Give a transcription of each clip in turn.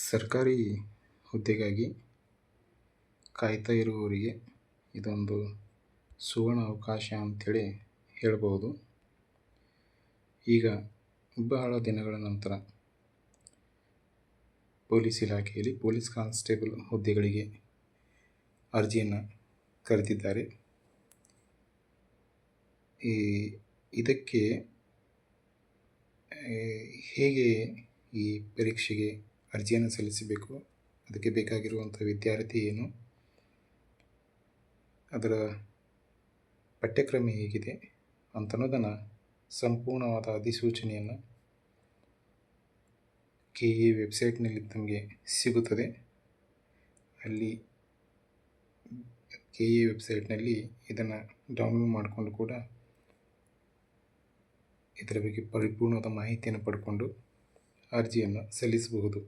ಸರ್ಕಾರಿ ಹುದ್ದೆಗಾಗಿ ಕಾಯ್ತಾ ಇರುವವರಿಗೆ ಇದೊಂದು ಸುವರ್ಣ ಅವಕಾಶ ಅಂಥೇಳಿ ಹೇಳ್ಬೋದು. ಈಗ ಬಹಳ ದಿನಗಳ ನಂತರ ಪೊಲೀಸ್ ಇಲಾಖೆಯಲ್ಲಿ ಪೊಲೀಸ್ ಕಾನ್ಸ್ಟೇಬಲ್ ಹುದ್ದೆಗಳಿಗೆ ಅರ್ಜಿಯನ್ನು ಕರೆದಿದ್ದಾರೆ. ಇದಕ್ಕೆ ಹೇಗೆ ಈ ಪರೀಕ್ಷೆಗೆ ಅರ್ಜಿಯನ್ನು ಸಲ್ಲಿಸಬೇಕು, ಅದಕ್ಕೆ ಬೇಕಾಗಿರುವಂಥ ವಿದ್ಯಾರ್ಥಿ ಏನು, ಅದರ ಪಠ್ಯಕ್ರಮ ಹೇಗಿದೆ ಅಂತನ್ನೋದನ್ನು ಸಂಪೂರ್ಣವಾದ ಅಧಿಸೂಚನೆಯನ್ನು KA ವೆಬ್ಸೈಟ್ನಲ್ಲಿ ತಮಗೆ ಸಿಗುತ್ತದೆ. ಅಲ್ಲಿ KA ವೆಬ್ಸೈಟ್ನಲ್ಲಿ ಇದನ್ನು ಡೌನ್ಲೋಡ್ ಮಾಡಿಕೊಂಡು ಕೂಡ ಇದರ ಬಗ್ಗೆ ಪರಿಪೂರ್ಣವಾದ ಮಾಹಿತಿಯನ್ನು ಪಡ್ಕೊಂಡು ಅರ್ಜಿಯನ್ನು ಸಲ್ಲಿಸಬಹುದು.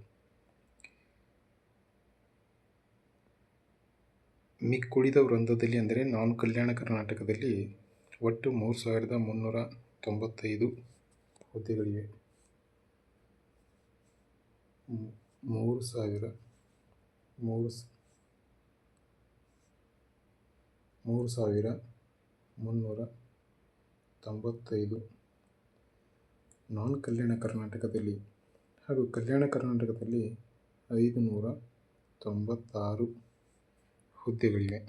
ಮಿಕ್ಕುಳಿದ ವೃಂದದಲ್ಲಿ ಅಂದರೆ ನಾನ್ ಕಲ್ಯಾಣ ಕರ್ನಾಟಕದಲ್ಲಿ ಒಟ್ಟು 3,395 ಹುದ್ದೆಗಳಿವೆ. 3,395 ನಾನ್ ಕಲ್ಯಾಣ ಕರ್ನಾಟಕದಲ್ಲಿ ಹಾಗೂ ಕಲ್ಯಾಣ ಕರ್ನಾಟಕದಲ್ಲಿ 596 ಹುದ್ದೆಗಳಿವೆ.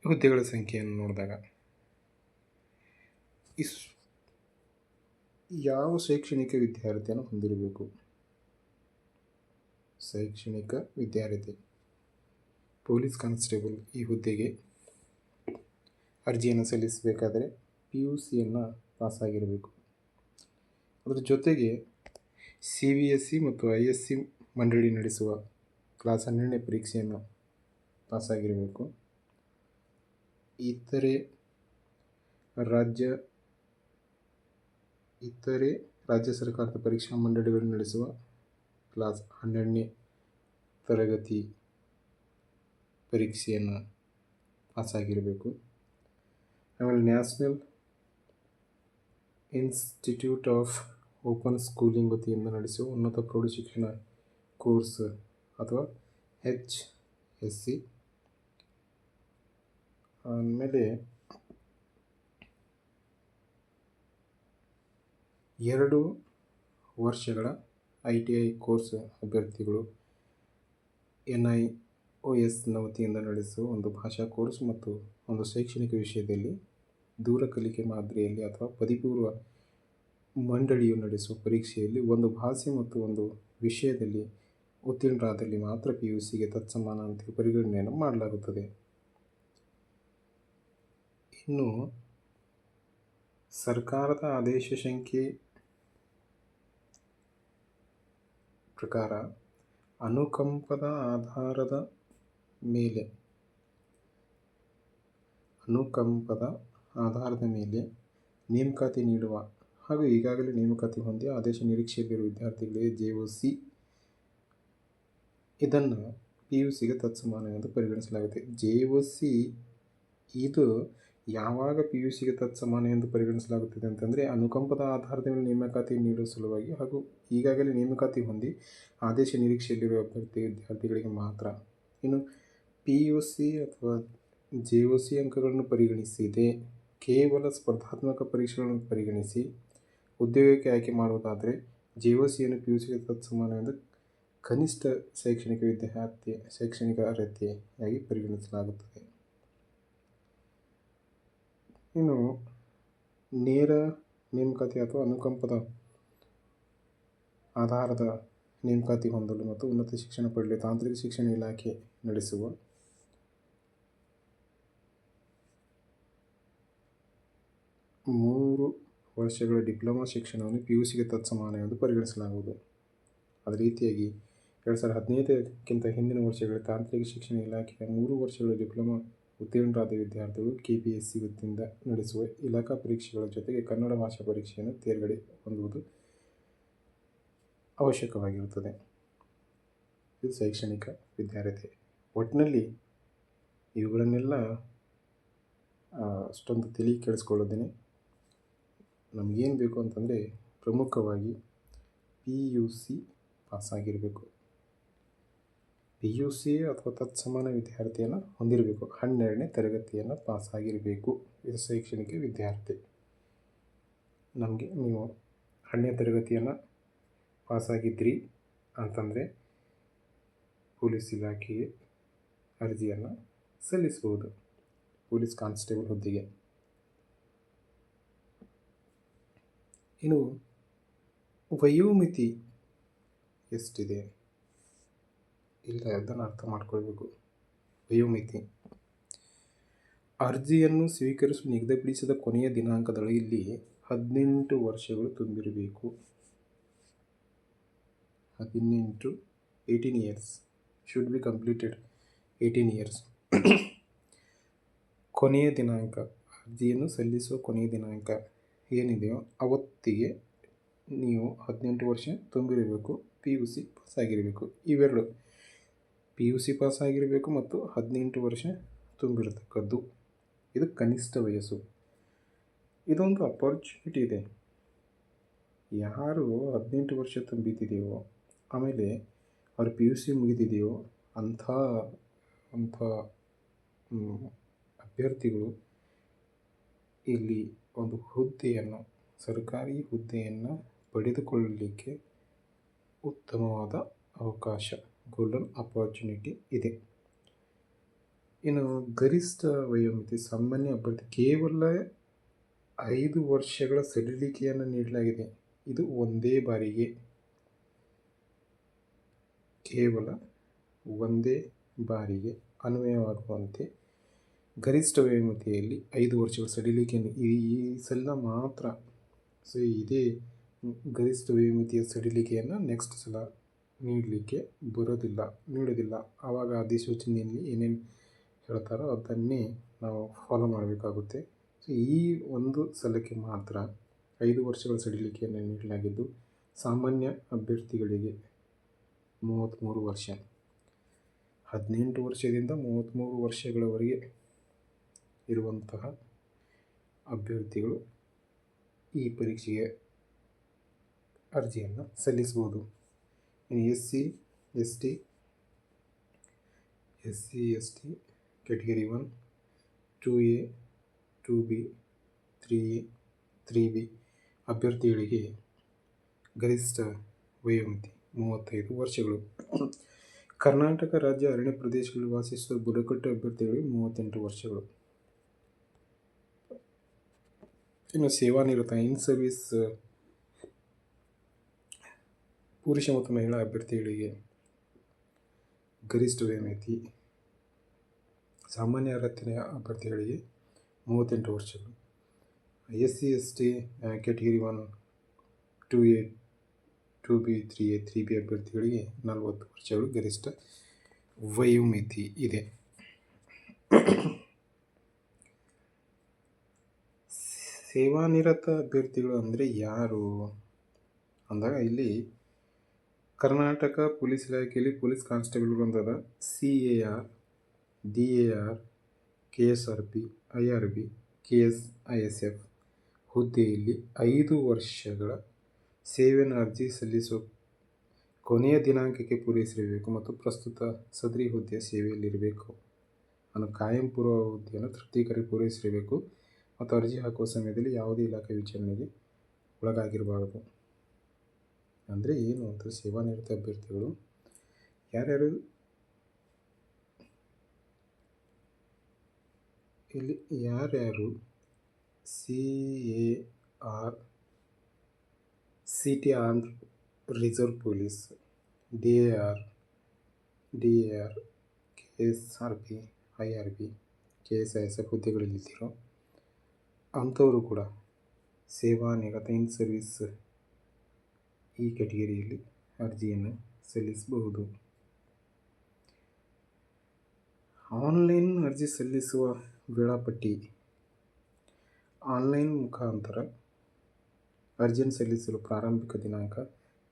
ಹುದ್ದೆಗಳ ಸಂಖ್ಯೆಯನ್ನು ನೋಡಿದಾಗ ಯಾವ ಶೈಕ್ಷಣಿಕ ವಿದ್ಯಾರ್ಥಿಯನ್ನು ಹೊಂದಿರಬೇಕು? ಶೈಕ್ಷಣಿಕ ವಿದ್ಯಾರ್ಥಿ ಪೊಲೀಸ್ ಕಾನ್ಸ್ಟೇಬಲ್ ಈ ಹುದ್ದೆಗೆ ಅರ್ಜಿಯನ್ನು ಸಲ್ಲಿಸಬೇಕಾದರೆ PUCಯನ್ನು ಪಾಸಾಗಿರಬೇಕು. ಅದರ ಜೊತೆಗೆ CBSE ಮತ್ತು ISC ಮಂಡಳಿ ನಡೆಸುವ ಕ್ಲಾಸ್ 12ನೇ ಪರೀಕ್ಷೆಯನ್ನು ಪಾಸಾಗಿರಬೇಕು. ಇತರೆ ರಾಜ್ಯ ಸರ್ಕಾರದ ಪರೀಕ್ಷಾ ಮಂಡಳಿಗಳು ನಡೆಸುವ ಕ್ಲಾಸ್ 12ನೇ ತರಗತಿ ಪರೀಕ್ಷೆಯನ್ನು ಪಾಸಾಗಿರಬೇಕು. ಆಮೇಲೆ national institute of open schooling ವತಿಯಿಂದ ನಡೆಸುವ ಉನ್ನತ ಪ್ರೌಢಶಿಕ್ಷಣ ಕೋರ್ಸ್ ಅಥವಾ HSC. ಆಮೇಲೆ 2 ವರ್ಷಗಳ ITI ಕೋರ್ಸ್ ಅಭ್ಯರ್ಥಿಗಳು NIOSನ ವತಿಯಿಂದ ನಡೆಸುವ ಒಂದು ಭಾಷಾ ಕೋರ್ಸ್ ಮತ್ತು ಒಂದು ಶೈಕ್ಷಣಿಕ ವಿಷಯದಲ್ಲಿ ದೂರ ಕಲಿಕೆ ಮಾದರಿಯಲ್ಲಿ ಅಥವಾ ಪದವಿಪೂರ್ವ ಮಂಡಳಿಯು ನಡೆಸುವ ಪರೀಕ್ಷೆಯಲ್ಲಿ ಒಂದು ಭಾಷೆ ಮತ್ತು ಒಂದು ವಿಷಯದಲ್ಲಿ ಉತ್ತೀರ್ಣರಾದಲ್ಲಿ ಮಾತ್ರ PUCಗೆ ತತ್ಸಮಾನ ಅಂತ ಪರಿಗಣನೆಯನ್ನು ಮಾಡಲಾಗುತ್ತದೆ. ಇನ್ನು ಸರ್ಕಾರದ ಆದೇಶ ಸಂಖ್ಯೆ ಪ್ರಕಾರ ಅನುಕಂಪದ ಆಧಾರದ ಮೇಲೆ ನೇಮಕಾತಿ ನೀಡುವ ಹಾಗೂ ಈಗಾಗಲೇ ನೇಮಕಾತಿ ಹೊಂದಿ ಆದೇಶ ನಿರೀಕ್ಷೆಯಲ್ಲಿರುವ ವಿದ್ಯಾರ್ಥಿಗಳಿಗೆ JOC ಇದನ್ನು PUCಗೆ ತತ್ಸಮಾನ ಎಂದು ಪರಿಗಣಿಸಲಾಗುತ್ತೆ. JOC ಇದು ಯಾವಾಗ PUCಗೆ ತತ್ಸಮಾನ ಎಂದು ಪರಿಗಣಿಸಲಾಗುತ್ತದೆ ಅಂತಂದರೆ ಅನುಕಂಪದ ಆಧಾರದ ಮೇಲೆ ನೇಮಕಾತಿ ನೀಡುವ ಸಲುವಾಗಿ ಹಾಗೂ ಈಗಾಗಲೇ ನೇಮಕಾತಿ ಹೊಂದಿ ಆದೇಶ ನಿರೀಕ್ಷೆಯಲ್ಲಿರುವ ವಿದ್ಯಾರ್ಥಿಗಳಿಗೆ ಮಾತ್ರ. ಇನ್ನು PUC ಅಥವಾ JOC ಅಂಕಗಳನ್ನು ಪರಿಗಣಿಸಿದೆ ಕೇವಲ ಸ್ಪರ್ಧಾತ್ಮಕ ಪರೀಕ್ಷೆಗಳನ್ನು ಪರಿಗಣಿಸಿ ಉದ್ಯೋಗಕ್ಕೆ ಆಯ್ಕೆ ಮಾಡುವುದಾದರೆ JOCಯನ್ನು PUCಗೆ ತತ್ಸಮಾನ ಎಂದು ಕನಿಷ್ಠ ಶೈಕ್ಷಣಿಕ ಅರ್ಹತೆಯಾಗಿ ಪರಿಗಣಿಸಲಾಗುತ್ತದೆ. ಇನ್ನು ನೇರ ನೇಮಕಾತಿ ಅಥವಾ ಅನುಕಂಪದ ಆಧಾರದ ನೇಮಕಾತಿ ಹೊಂದಲು ಮತ್ತು ಉನ್ನತ ಶಿಕ್ಷಣ ಪಡೆಯಲು ತಾಂತ್ರಿಕ ಶಿಕ್ಷಣ ಇಲಾಖೆ ನಡೆಸುವ 3 ವರ್ಷಗಳ ಡಿಪ್ಲೊಮಾ ಶಿಕ್ಷಣವನ್ನು PUCಗೆ ತತ್ಸಮಾನ ಎಂದು ಪರಿಗಣಿಸಲಾಗುವುದು. ಅದೇ ರೀತಿಯಾಗಿ 2015ಕ್ಕಿಂತ ಹಿಂದಿನ ವರ್ಷಗಳಲ್ಲಿ ತಾಂತ್ರಿಕ ಶಿಕ್ಷಣ ಇಲಾಖೆಯ 3 ವರ್ಷಗಳ ಡಿಪ್ಲೊಮಾ ಉತ್ತೀರ್ಣರಾದ ವಿದ್ಯಾರ್ಥಿಗಳು KPSC ವತಿಯಿಂದ ನಡೆಸುವ ಇಲಾಖಾ ಪರೀಕ್ಷೆಗಳ ಜೊತೆಗೆ ಕನ್ನಡ ಭಾಷಾ ಪರೀಕ್ಷೆಯನ್ನು ತೇರ್ಗಡೆ ಹೊಂದುವುದು ಅವಶ್ಯಕವಾಗಿರುತ್ತದೆ. ಇದು ಶೈಕ್ಷಣಿಕ ವಿದ್ಯಾರ್ಥಿ. ಒಟ್ಟಿನಲ್ಲಿ ಇವುಗಳನ್ನೆಲ್ಲ ಅಷ್ಟೊಂದು ತಲೆ ಕೆಡಿಸ್ಕೊಳ್ಳೋದೇನೆ. ನಮಗೇನು ಬೇಕು ಅಂತಂದರೆ ಪ್ರಮುಖವಾಗಿ PUC ಪಾಸಾಗಿರಬೇಕು. PUC ಅಥವಾ ತತ್ಸಮಾನ ವಿದ್ಯಾರ್ಥಿಯನ್ನು ಹೊಂದಿರಬೇಕು. 12ನೇ ತರಗತಿಯನ್ನು ಪಾಸಾಗಿರಬೇಕು. ಇದು ಶೈಕ್ಷಣಿಕ ವಿದ್ಯಾರ್ಥಿ. ನಮಗೆ ನೀವು 12ನೇ ತರಗತಿಯನ್ನು ಪಾಸಾಗಿದ್ರಿ ಅಂತಂದರೆ ಪೊಲೀಸ್ ಇಲಾಖೆಗೆ ಅರ್ಜಿಯನ್ನು ಸಲ್ಲಿಸಬಹುದು. ಪೊಲೀಸ್ ಕಾನ್ಸ್ಟೇಬಲ್ ಹುದ್ದೆಗೆ. ಇನ್ನು ವಯೋಮಿತಿ ಎಷ್ಟಿದೆ ಇಲ್ಲ ಅದನ್ನು ಅರ್ಥ ಮಾಡ್ಕೊಳ್ಬೇಕು. ವಯೋಮಿತಿ ಅರ್ಜಿಯನ್ನು ಸ್ವೀಕರಿಸಲು ನಿಗದಿಪಡಿಸಿದ ಕೊನೆಯ ದಿನಾಂಕದಲ್ಲಿ 18 ವರ್ಷಗಳು ತುಂಬಿರಬೇಕು. 18 years should be completed 18 years. ಕೊನೆಯ ದಿನಾಂಕ, ಅರ್ಜಿಯನ್ನು ಸಲ್ಲಿಸುವ ಕೊನೆಯ ದಿನಾಂಕ ಏನಿದೆಯೋ ಅವತ್ತಿಗೆ ನೀವು 18 ವರ್ಷ ತುಂಬಿರಬೇಕು. PUC ಪಾಸಾಗಿರಬೇಕು. ಇವೆರಡು PUC ಪಾಸಾಗಿರಬೇಕು ಮತ್ತು 18 ವರ್ಷ ತುಂಬಿರತಕ್ಕದ್ದು. ಇದು ಕನಿಷ್ಠ ವಯಸ್ಸು. ಇದೊಂದು ಅಪರ್ಚುನಿಟಿ ಇದೆ. ಯಾರು 18 ವರ್ಷ ತುಂಬಿದೆಯೋ ಆಮೇಲೆ ಅವ್ರ PUC ಮುಗಿದಿದೆಯೋ ಅಂಥ ಅಭ್ಯರ್ಥಿಗಳು ಇಲ್ಲಿ ಒಂದು ಹುದ್ದೆಯನ್ನು, ಸರ್ಕಾರಿ ಹುದ್ದೆಯನ್ನು ಪಡೆದುಕೊಳ್ಳಲಿಕ್ಕೆ ಉತ್ತಮವಾದ ಅವಕಾಶ, ಗೋಲ್ಡನ್ ಅಪರ್ಚುನಿಟಿ ಇದೆ. ಇನ್ನು ಗರಿಷ್ಠ ವಯೋಮಿತಿ ಸಾಮಾನ್ಯ ಅಭ್ಯರ್ಥಿ ಕೇವಲ 5 ವರ್ಷಗಳ ಸಡಿಲಿಕೆಯನ್ನು ನೀಡಲಾಗಿದೆ. ಇದು ಒಂದೇ ಬಾರಿಗೆ, ಕೇವಲ ಒಂದೇ ಬಾರಿಗೆ ಅನ್ವಯವಾಗುವಂತೆ ಗರಿಷ್ಠ ವಯೋಮಿತಿಯಲ್ಲಿ 5 ವರ್ಷಗಳ ಸಡಿಲಿಕೆಯನ್ನು ಈ ಸಲ ಮಾತ್ರ. ಸೊ ಇದೇ ಗರಿಷ್ಠ ವಯೋಮಿತಿಯ ಸಡಿಲಿಕೆಯನ್ನು ನೆಕ್ಸ್ಟ್ ಸಲ ನೀಡೋದಿಲ್ಲ. ಆವಾಗ ಅಧಿಸೂಚನೆಯಲ್ಲಿ ಏನೇನು ಹೇಳ್ತಾರೋ ಅದನ್ನೇ ನಾವು ಫಾಲೋ ಮಾಡಬೇಕಾಗುತ್ತೆ. ಸೊ ಈ ಒಂದು ಸಲಕ್ಕೆ ಮಾತ್ರ 5 ವರ್ಷಗಳ ಸಡಿಲಿಕೆಯನ್ನು ನೀಡಲಾಗಿದ್ದು, ಸಾಮಾನ್ಯ ಅಭ್ಯರ್ಥಿಗಳಿಗೆ 33 ವರ್ಷ, 18 ವರ್ಷದಿಂದ 33 ವರ್ಷಗಳವರೆಗೆ ಇರುವಂತಹ ಅಭ್ಯರ್ಥಿಗಳು ಈ ಪರೀಕ್ಷೆಗೆ ಅರ್ಜಿಯನ್ನು ಸಲ್ಲಿಸಬಹುದು. ಇನ್ನು SC ST category 1, 2A, 2B, 3A, 3B ಅಭ್ಯರ್ಥಿಗಳಿಗೆ ಗರಿಷ್ಠ ವಯೋಮಿತಿ 35 ವರ್ಷಗಳು. ಕರ್ನಾಟಕ ರಾಜ್ಯ ಅರಣ್ಯ ಪ್ರದೇಶಗಳಲ್ಲಿ ವಾಸಿಸುವ ಬುಡಕಟ್ಟು ಅಭ್ಯರ್ಥಿಗಳಿಗೆ 38 ವರ್ಷಗಳು. ಇನ್ನು ಸೇವಾನಿರತ ಇನ್ ಸರ್ವಿಸ್ ಪುರುಷ ಮತ್ತು ಮಹಿಳಾ ಅಭ್ಯರ್ಥಿಗಳಿಗೆ ಗರಿಷ್ಠ ವಯೋಮಿತಿ ಸಾಮಾನ್ಯ ಅರ್ಹತೆ ಅಭ್ಯರ್ಥಿಗಳಿಗೆ 38 ವರ್ಷಗಳು. SC ST category 1, 2A, 2B, 3A, 3B ಅಭ್ಯರ್ಥಿಗಳಿಗೆ 40 ವರ್ಷಗಳು ಗರಿಷ್ಠ ವಯೋಮಿತಿ ಇದೆ. ಸೇವಾನಿರತ ಅಭ್ಯರ್ಥಿಗಳು ಅಂದರೆ ಯಾರು ಅಂದಾಗ ಇಲ್ಲಿ ಕರ್ನಾಟಕ ಪೊಲೀಸ್ ಇಲಾಖೆಯಲ್ಲಿ ಪೊಲೀಸ್ ಕಾನ್ಸ್ಟೇಬಲ್ಗಳು ಅಂತದ CAR, DAR, KSRP, IRB, KS, ISF ಹುದ್ದೆಯಲ್ಲಿ 5 ವರ್ಷಗಳ ಸೇವೆಯನ್ನು ಅರ್ಜಿ ಸಲ್ಲಿಸುವ ಕೊನೆಯ ದಿನಾಂಕಕ್ಕೆ ಪೂರೈಸಿರಬೇಕು ಮತ್ತು ಪ್ರಸ್ತುತ ಸದರಿ ಹುದ್ದೆಯ ಸೇವೆಯಲ್ಲಿರಬೇಕು. ಕಾಯಂ ಪೂರ್ವ ಹುದ್ದೆಯನ್ನು ತೃಪ್ತಿಕರ ಪೂರೈಸಿರಬೇಕು ಮತ್ತು ಅರ್ಜಿ ಹಾಕುವ ಸಮಯದಲ್ಲಿ ಯಾವುದೇ ಇಲಾಖೆ ವಿಚಾರಣೆಗೆ ಒಳಗಾಗಿರಬಾರದು. ಅಂದರೆ ಏನು ಅಂತ, ಸೇವಾನಿರತ ಅಭ್ಯರ್ಥಿಗಳು ಯಾರ್ಯಾರು ಇಲ್ಲಿ CAR, CT armed reserve police, DAR, KSRP, IRB, KSISF ಹುದ್ದೆಗಳಲ್ಲಿದ್ದೀರೋ ಅಂಥವರು ಕೂಡ ಸೇವಾನಿರತ ಇನ್ ಸರ್ವಿಸ್ ಈ ಕ್ಯಾಟಗರಿಯಲ್ಲಿ ಅರ್ಜಿಯನ್ನು ಸಲ್ಲಿಸಬಹುದು. ಆನ್ಲೈನ್ ಅರ್ಜಿ ಸಲ್ಲಿಸುವ ವೇಳಾಪಟ್ಟಿ. ಆನ್ಲೈನ್ ಮುಖಾಂತರ ಅರ್ಜಿಯನ್ನು ಸಲ್ಲಿಸಲು ಪ್ರಾರಂಭಿಕ ದಿನಾಂಕ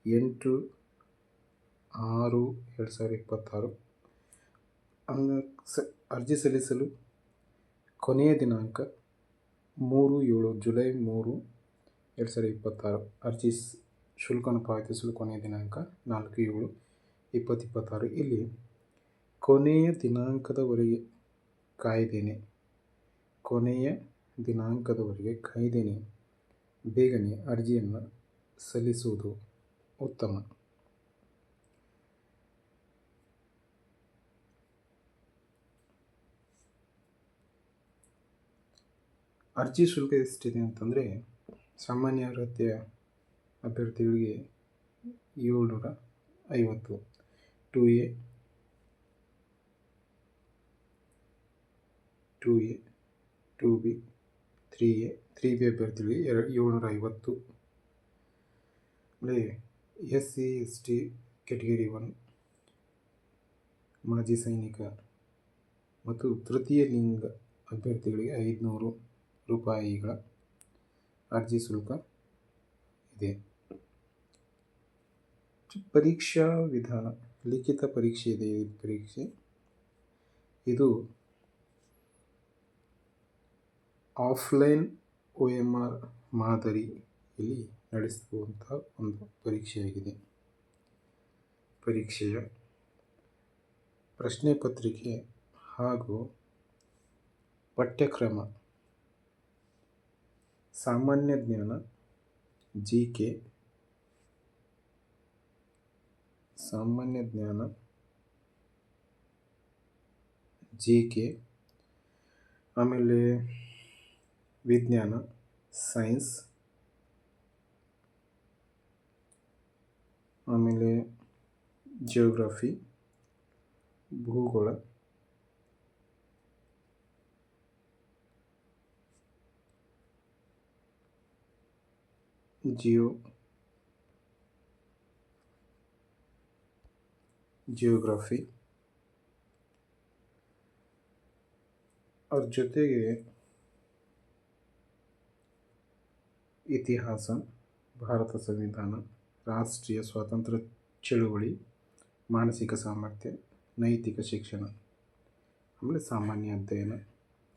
8/6/2026. ಅರ್ಜಿ ಸಲ್ಲಿಸಲು ಕೊನೆಯ ದಿನಾಂಕ 3/7 ಜುಲೈ 3, 2026. ಅರ್ಜಿ ಶುಲ್ಕವನ್ನು ಪಾವತಿಸಲು ಕೊನೆಯ ದಿನಾಂಕ 4/7/2026. ಇಲ್ಲಿ ಕೊನೆಯ ದಿನಾಂಕದವರೆಗೆ ಕಾಯ್ದೇನೆ ಬೇಗನೆ ಅರ್ಜಿಯನ್ನು ಸಲ್ಲಿಸುವುದು ಉತ್ತಮ. ಅರ್ಜಿ ಶುಲ್ಕ ಎಷ್ಟಿದೆ ಅಂತಂದರೆ, ಸಾಮಾನ್ಯ ಅರ್ಹತೆಯ ಅಭ್ಯರ್ಥಿಗಳಿಗೆ 750, 2A, 2B, 3B ಅಭ್ಯರ್ಥಿಗಳಿಗೆ 750. ಆಮೇಲೆ SC/ST ಕ್ಯಾಟಗರಿ 1 ಮಾಜಿ ಸೈನಿಕ ಮತ್ತು ತೃತೀಯ ಲಿಂಗ ಅಭ್ಯರ್ಥಿಗಳಿಗೆ 500 ರೂಪಾಯಿಗಳ ಅರ್ಜಿ ಶುಲ್ಕ ಇದೆ. ಪರೀಕ್ಷಾ ವಿಧಾನ, ಲಿಖಿತ ಪರೀಕ್ಷೆ ಇದೆ. ಈ ಪರೀಕ್ಷೆ ಇದು ಆಫ್ಲೈನ್ OMR ಮಾದರಿಯಲ್ಲಿ ನಡೆಸುವಂತಹ ಒಂದು ಪರೀಕ್ಷೆಯಾಗಿದೆ. ಪರೀಕ್ಷೆಯ ಪ್ರಶ್ನೆ ಪತ್ರಿಕೆ ಹಾಗೂ ಪಠ್ಯಕ್ರಮ ಸಾಮಾನ್ಯ ಜ್ಞಾನ, GK, ಆಮೇಲೆ ವಿಜ್ಞಾನ, ಸೈನ್ಸ್, ಆಮೇಲೆ ಜಿಯೋಗ್ರಫಿ, ಭೂಗೋಳ, ಜಿಯೋಗ್ರಫಿ. ಅವ್ರ ಜೊತೆಗೆ ಇತಿಹಾಸ, ಭಾರತ ಸಂವಿಧಾನ, ರಾಷ್ಟ್ರೀಯ ಸ್ವಾತಂತ್ರ್ಯ ಚಳುವಳಿ, ಮಾನಸಿಕ ಸಾಮರ್ಥ್ಯ, ನೈತಿಕ ಶಿಕ್ಷಣ, ಆಮೇಲೆ ಸಾಮಾನ್ಯ ಅಧ್ಯಯನ,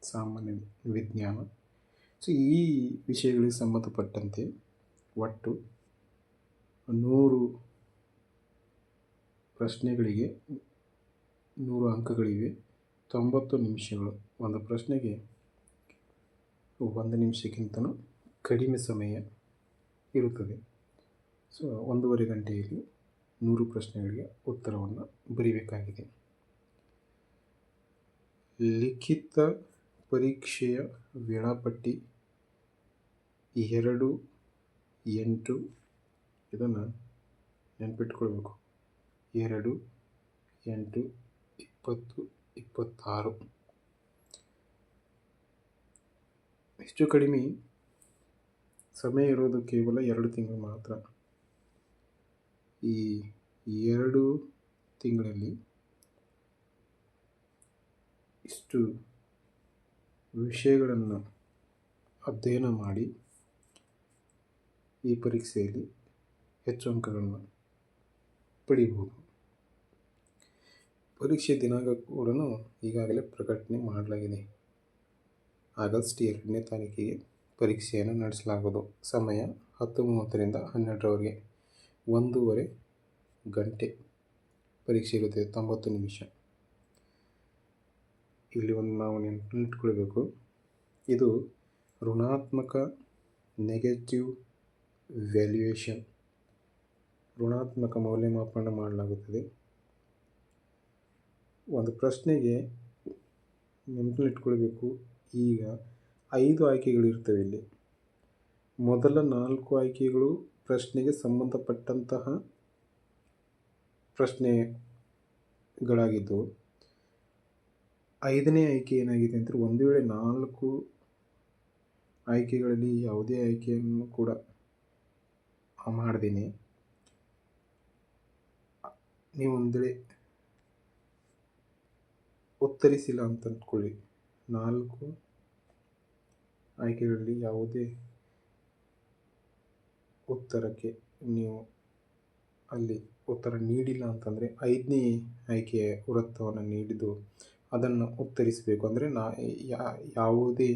ಸಾಮಾನ್ಯ ವಿಜ್ಞಾನ. ಸೊ ಈ ವಿಷಯಗಳಿಗೆ ಸಂಬಂಧಪಟ್ಟಂತೆ ಒಟ್ಟು 100 ಪ್ರಶ್ನೆಗಳಿಗೆ 100 ಅಂಕಗಳಿವೆ. 90 ನಿಮಿಷಗಳು. ಒಂದು ಪ್ರಶ್ನೆಗೆ 1 ನಿಮಿಷಕ್ಕಿಂತಲೂ ಕಡಿಮೆ ಸಮಯ ಇರುತ್ತದೆ. ಸೊ 1.5 ಗಂಟೆಯಲ್ಲಿ 100 ಪ್ರಶ್ನೆಗಳಿಗೆ ಉತ್ತರವನ್ನು ಬರೀಬೇಕಾಗಿದೆ. ಲಿಖಿತ ಪರೀಕ್ಷೆಯ ವೇಳಾಪಟ್ಟಿ 2/8, ಇದನ್ನು ನೆನಪಿಟ್ಕೊಳ್ಬೇಕು. 2/8/2026. ಹೆಚ್ಚು ಕಡಿಮೆ ಸಮಯ ಇರೋದು ಕೇವಲ 2 ತಿಂಗಳು ಮಾತ್ರ. ಈ 2 ತಿಂಗಳಲ್ಲಿ ಇಷ್ಟು ವಿಷಯಗಳನ್ನು ಅಧ್ಯಯನ ಮಾಡಿ ಈ ಪರೀಕ್ಷೆಯಲ್ಲಿ ಹೆಚ್ಚು ಅಂಕಗಳನ್ನು ಪಡೆಯಬಹುದು. ಪರೀಕ್ಷೆ ದಿನಾಂಕ ಕೂಡ ಈಗಾಗಲೇ ಪ್ರಕಟಣೆ ಮಾಡಲಾಗಿದೆ. ಆಗಸ್ಟ್ 2ನೇ ತಾರೀಕಿಗೆ ಪರೀಕ್ಷೆಯನ್ನು ನಡೆಸಲಾಗುವುದು. ಸಮಯ 10:30ರಿಂದ 12ರವರೆಗೆ. 1.5 ಗಂಟೆ ಪರೀಕ್ಷೆ ಇರುತ್ತದೆ. 90 ನಿಮಿಷ. ಇಲ್ಲಿ ನಾವು ನೆನಪಿಟ್ಕೊಳ್ಬೇಕು, ಇದು ಋಣಾತ್ಮಕ ನೆಗೆಟಿವ್ ವ್ಯಾಲ್ಯೂಯೇಷನ್, ಋಣಾತ್ಮಕ ಮೌಲ್ಯಮಾಪನ ಮಾಡಲಾಗುತ್ತದೆ. ಒಂದು ಪ್ರಶ್ನೆಗೆ ನೆನಪಿಟ್ಕೊಳ್ಬೇಕು, ಈಗ 5 ಆಯ್ಕೆಗಳಿರ್ತವೆ. ಇಲ್ಲಿ ಮೊದಲ 4 ಆಯ್ಕೆಗಳು ಪ್ರಶ್ನೆಗೆ ಸಂಬಂಧಪಟ್ಟಂತಹ ಪ್ರಶ್ನೆಗಳಾಗಿದ್ದವು. 5ನೇ ಆಯ್ಕೆ ಏನಾಗಿದೆ ಅಂದರೆ, ಒಂದು ವೇಳೆ 4 ಆಯ್ಕೆಗಳಲ್ಲಿ ಯಾವುದೇ ಆಯ್ಕೆಯನ್ನು ಕೂಡ ಮಾಡ್ದೇನೆ ನೀವು ಒಂದು ವೇಳೆ ಉತ್ತರಿಸಿಲ್ಲ ಅಂತ ಅಂದ್ಕೊಳ್ಳಿ. 4 ಆಯ್ಕೆಗಳಲ್ಲಿ ಯಾವುದೇ ಉತ್ತರಕ್ಕೆ ನೀವು ಅಲ್ಲಿ ಉತ್ತರ ನೀಡಿಲ್ಲ ಅಂತಂದರೆ 5ನೇ ಆಯ್ಕೆಯ ವೃತ್ತವನ್ನು ನೀಡಿದ್ದು ಅದನ್ನು ಉತ್ತರಿಸಬೇಕು. ಅಂದರೆ ಯಾವುದೇ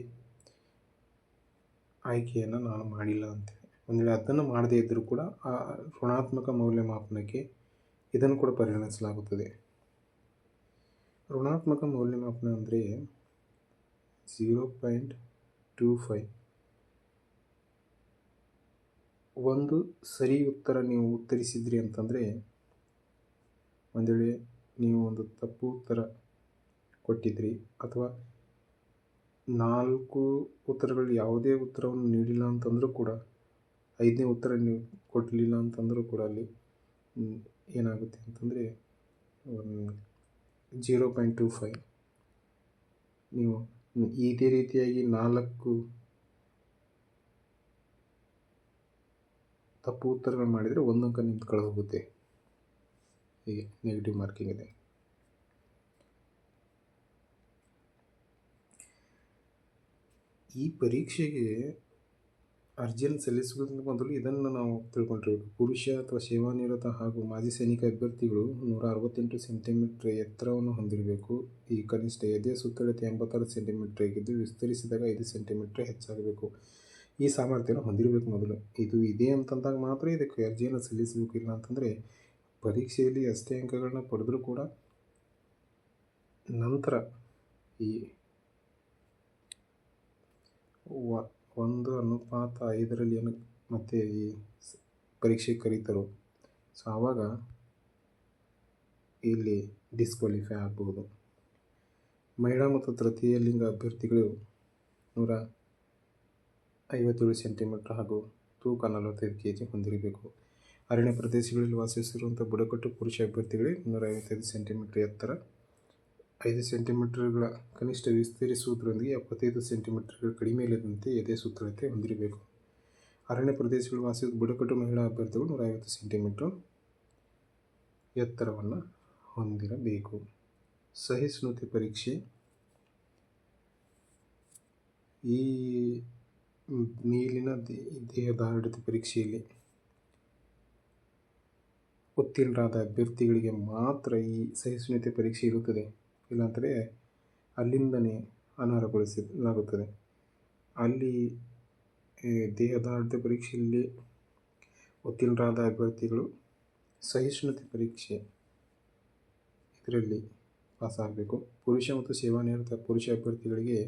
ಆಯ್ಕೆಯನ್ನು ನಾನು ಮಾಡಿಲ್ಲ ಅಂತೇಳಿ ಒಂದು ವೇಳೆ ಅದನ್ನು ಮಾಡದೇ ಇದ್ದರೂ ಕೂಡ ಆ ಋಣಾತ್ಮಕ ಮೌಲ್ಯಮಾಪನಕ್ಕೆ ಇದನ್ನು ಕೂಡ ಪರಿಗಣಿಸಲಾಗುತ್ತದೆ. ಋಣಾತ್ಮಕ ಮೌಲ್ಯಮಾಪನ ಅಂದರೆ 0.25 ಒಂದು ಸರಿ ಉತ್ತರ ನೀವು ಉತ್ತರಿಸಿದ್ರಿ ಅಂತಂದರೆ, ಒಂದು ವೇಳೆ ನೀವು ಒಂದು ತಪ್ಪು ಉತ್ತರ ಕೊಟ್ಟಿದ್ರಿ ಅಥವಾ 4 ಉತ್ತರಗಳು ಯಾವುದೇ ಉತ್ತರವನ್ನು ನೀಡಿಲ್ಲ ಅಂತಂದರೂ ಕೂಡ 5ನೇ ಉತ್ತರ ನೀವು ಕೊಡಲಿಲ್ಲ ಅಂತಂದರೂ ಕೂಡ ಅಲ್ಲಿ ಏನಾಗುತ್ತೆ ಅಂತಂದರೆ 0.25 ನೀವು ಇದೇ ರೀತಿಯಾಗಿ 4 ತಪ್ಪು ಉತ್ತರಗಳು ಮಾಡಿದರೆ 1 ಅಂಕ ನಿಮ್ದು ಕಳೆದು ಹೋಗುತ್ತೆ. ಹೀಗೆ ನೆಗೆಟಿವ್ ಮಾರ್ಕಿಂಗ್ ಇದೆ. ಈ ಪರೀಕ್ಷೆಗೆ ಅರ್ಜಿಯನ್ನು ಸಲ್ಲಿಸುವುದಕ್ಕಿಂತ ಮೊದಲು ಇದನ್ನು ನಾವು ತಿಳ್ಕೊಂಡಿರಬೇಕು. ಪುರುಷ ಅಥವಾ ಸೇವಾನಿರತ ಹಾಗೂ ಮಾಜಿ ಸೈನಿಕ ಅಭ್ಯರ್ಥಿಗಳು 168 ಸೆಂಟಿಮೀಟರ್ ಎತ್ತರವನ್ನು ಹೊಂದಿರಬೇಕು. ಈ ಕನಿಷ್ಠ ಎದೆಯ ಸುತ್ತಳತೆ 86 ಸೆಂಟಿಮೀಟರ್ ಆಗಿದ್ದು ವಿಸ್ತರಿಸಿದಾಗ 5 ಸೆಂಟಿಮೀಟರ್ ಹೆಚ್ಚಾಗಬೇಕು. ಈ ಸಾಮರ್ಥ್ಯವನ್ನು ಹೊಂದಿರಬೇಕು ಮೊದಲು. ಇದು ಇದೆ ಅಂತಂದಾಗ ಮಾತ್ರ ಇದಕ್ಕೆ ಅರ್ಜಿಯನ್ನು ಸಲ್ಲಿಸಬೇಕು. ಇಲ್ಲ ಅಂತಂದರೆ ಪರೀಕ್ಷೆಯಲ್ಲಿ ಅಷ್ಟೇ ಅಂಕಗಳನ್ನ ಪಡೆದರೂ ಕೂಡ ನಂತರ ಈ 1:5 ಏನು ಮತ್ತೆ ಈ ಪರೀಕ್ಷೆ ಕರೀತಾರೋ, ಸೊ ಆವಾಗ ಇಲ್ಲಿ ಡಿಸ್ಕ್ವಾಲಿಫೈ ಆಗ್ಬೋದು. ಮಹಿಳಾ ಮತ್ತು ತೃತೀಯ ಲಿಂಗ ಅಭ್ಯರ್ಥಿಗಳು 157 ಸೆಂಟಿಮೀಟರ್ ಹಾಗೂ ತೂಕ 45 kg ಹೊಂದಿರಬೇಕು. ಅರಣ್ಯ ಪ್ರದೇಶಗಳಲ್ಲಿ ವಾಸಿಸಿರುವಂಥ ಬುಡಕಟ್ಟು ಪುರುಷ ಅಭ್ಯರ್ಥಿಗಳಿಗೆ 155 ಸೆಂಟಿಮೀಟರ್ ಎತ್ತರ, 5 ಸೆಂಟಿಮೀಟರ್ಗಳ ಕನಿಷ್ಠ ವಿಸ್ತರಿಸುವುದರೊಂದಿಗೆ 75 ಸೆಂಟಿಮೀಟರ್ಗಳ ಕಡಿಮೆ ಇಲ್ಲದಂತೆ ಎದೆ ಸುತ್ತಳತೆ ಹೊಂದಿರಬೇಕು. ಅರಣ್ಯ ಪ್ರದೇಶಗಳು ವಾಸಿಸುವ ಬುಡಕಟ್ಟು ಮಹಿಳಾ ಅಭ್ಯರ್ಥಿಗಳು 150 ಸೆಂಟಿಮೀಟರ್ ಎತ್ತರವನ್ನು ಹೊಂದಿರಬೇಕು. ಸಹಿಷ್ಣುತೆ ಪರೀಕ್ಷೆ ಈ ಮೇಲಿನ ದೇಹದಾರ್ಢ್ಯತೆ ಪರೀಕ್ಷೆಯಲ್ಲಿ ಉತ್ತೀರ್ಣರಾದ ಅಭ್ಯರ್ಥಿಗಳಿಗೆ ಮಾತ್ರ ಈ ಸಹಿಷ್ಣುತೆ ಪರೀಕ್ಷೆ ಇರುತ್ತದೆ. ಇಲ್ಲಾಂದರೆ ಅಲ್ಲಿಂದನೇ ಅನರ್ಹಗೊಳಿಸಲಾಗುತ್ತದೆ. ಅಲ್ಲಿ ದೇಹದಾರ್ಢ್ಯತೆ ಪರೀಕ್ಷೆಯಲ್ಲಿ ಉತ್ತೀರ್ಣರಾದ ಅಭ್ಯರ್ಥಿಗಳು ಸಹಿಷ್ಣುತೆ ಪರೀಕ್ಷೆ ಇದರಲ್ಲಿ ಪಾಸಾಗಬೇಕು. ಪುರುಷ ಮತ್ತು ಸೇವಾನಿರತ ಪುರುಷ ಅಭ್ಯರ್ಥಿಗಳಿಗೆ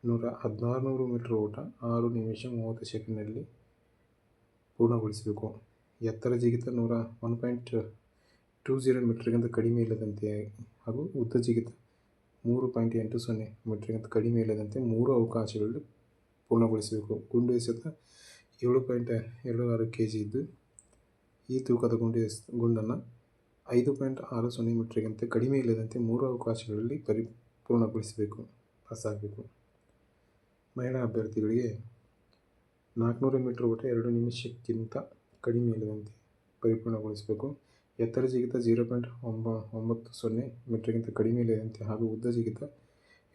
1600 ಮೀಟರ್ ಓಟ 6 ನಿಮಿಷ 30 ಸೆಕೆಂಡ್ನಲ್ಲಿ ಪೂರ್ಣಗೊಳಿಸಬೇಕು. ಎತ್ತರ ಜಿಗಿತ 1.20 ಮೀಟರ್ಗಿಂತ ಕಡಿಮೆ ಇಲ್ಲದಂತೆ ಹಾಗೂ ಉದ್ದ ಜಿಗಿತ 3.80 ಮೀಟರ್ಗಿಂತ ಕಡಿಮೆ ಇಲ್ಲದಂತೆ 3 ಅವಕಾಶಗಳಲ್ಲಿ ಪೂರ್ಣಗೊಳಿಸಬೇಕು. ಗುಂಡು ಎಸೆತ 7.26 kg ಇದ್ದು ಈ ತೂಕದ ಗುಂಡನ್ನು 5.60 ಮೀಟರ್ಗಿಂತ ಕಡಿಮೆ ಇಲ್ಲದಂತೆ 3 ಅವಕಾಶಗಳಲ್ಲಿ ಪೂರ್ಣಗೊಳಿಸಬೇಕು, ಪಾಸಾಗಬೇಕು. ಮಹಿಳಾ ಅಭ್ಯರ್ಥಿಗಳಿಗೆ 400 ಮೀಟರ್ ಓಟ 2 ನಿಮಿಷಕ್ಕಿಂತ ಕಡಿಮೆ ಇಲ್ಲದಂತೆ ಪರಿಪೂರ್ಣಗೊಳಿಸಬೇಕು. ಎತ್ತರ ಜಿಗಿತ 0.90 ಮೀಟರ್ಗಿಂತ ಕಡಿಮೆ ಇಲ್ಲದಂತೆ ಹಾಗೂ ಉದ್ದ ಜಿಗಿತ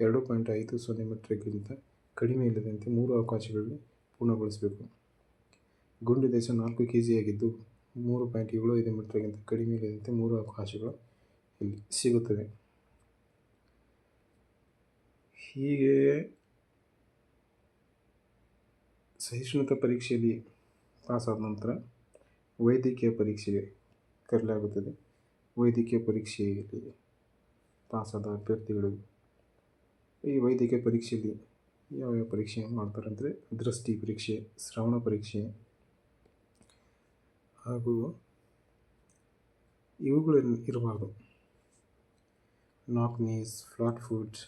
2.50 ಮೀಟರ್ಗಿಂತ ಕಡಿಮೆ ಇಲ್ಲದಂತೆ 3 ಅವಕಾಶಗಳಲ್ಲಿ ಪೂರ್ಣಗೊಳಿಸಬೇಕು. ಗುಂಡು ದೇಶ 4 kg ಆಗಿದ್ದು 3.75 ಮೀಟರ್ಗಿಂತ ಕಡಿಮೆ ಇಲ್ಲದಂತೆ 3 ಅವಕಾಶಗಳು ಇಲ್ಲಿ ಸಿಗುತ್ತವೆ. ಹೀಗೆ ಸಹಿಷ್ಣುತಾ ಪರೀಕ್ಷೆಯಲ್ಲಿ ಪಾಸಾದ ನಂತರ ವೈದ್ಯಕೀಯ ಪರೀಕ್ಷೆಗೆ ಕರೆಯಲಾಗುತ್ತದೆ. ವೈದ್ಯಕೀಯ ಪರೀಕ್ಷೆಯಲ್ಲಿ ಪಾಸಾದ ಅಭ್ಯರ್ಥಿಗಳು ಈ ವೈದ್ಯಕೀಯ ಪರೀಕ್ಷೆಯಲ್ಲಿ ಯಾವ್ಯಾವ ಪರೀಕ್ಷೆ ಮಾಡ್ತಾರೆ ಅಂದರೆ ದೃಷ್ಟಿ ಪರೀಕ್ಷೆ, ಶ್ರವಣ ಪರೀಕ್ಷೆ ಹಾಗೂ ಇವುಗಳಲ್ಲಿ ಇರಬಾರ್ದು. ನಾಕ್ ನೀಸ್, ಫ್ಲಾಟ್ ಫುಟ್,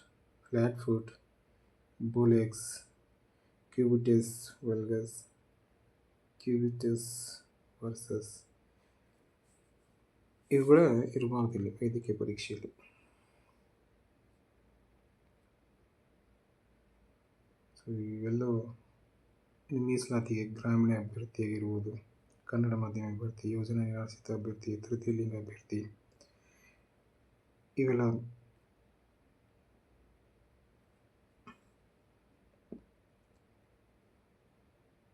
ಬೋಲೆಕ್ಸ್, ಕ್ಯೂಬಿಟಸ್ ವಲ್ಗಸ್, ಕ್ಯೂಬಿಟಸ್ ವರ್ಸಸ್ ಇವುಗಳ ಇರಬಾರ್ದಿಲ್ಲ ವೈದ್ಯಕೀಯ ಪರೀಕ್ಷೆಯಲ್ಲಿ. ಸೊ ಇವೆಲ್ಲವೂ ಮೀಸಲಾತಿಗೆ ಗ್ರಾಮೀಣ ಅಭ್ಯರ್ಥಿಯಾಗಿರುವುದು, ಕನ್ನಡ ಮಾಧ್ಯಮ ಅಭ್ಯರ್ಥಿ, ಯೋಜನಾ ನಿರಾಶ್ರಿತ ಅಭ್ಯರ್ಥಿ, ತೃತೀಯ ಲಿಂಗ ಅಭ್ಯರ್ಥಿ ಇವೆಲ್ಲ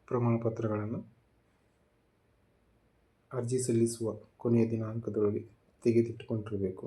ಪ್ರಮಾಣ ಪತ್ರಗಳನ್ನು ಅರ್ಜಿ ಸಲ್ಲಿಸುವ ಕೊನೆಯ ದಿನಾಂಕದೊಳಗೆ ತೆಗೆದಿಟ್ಟುಕೊಂಡಿರಬೇಕು.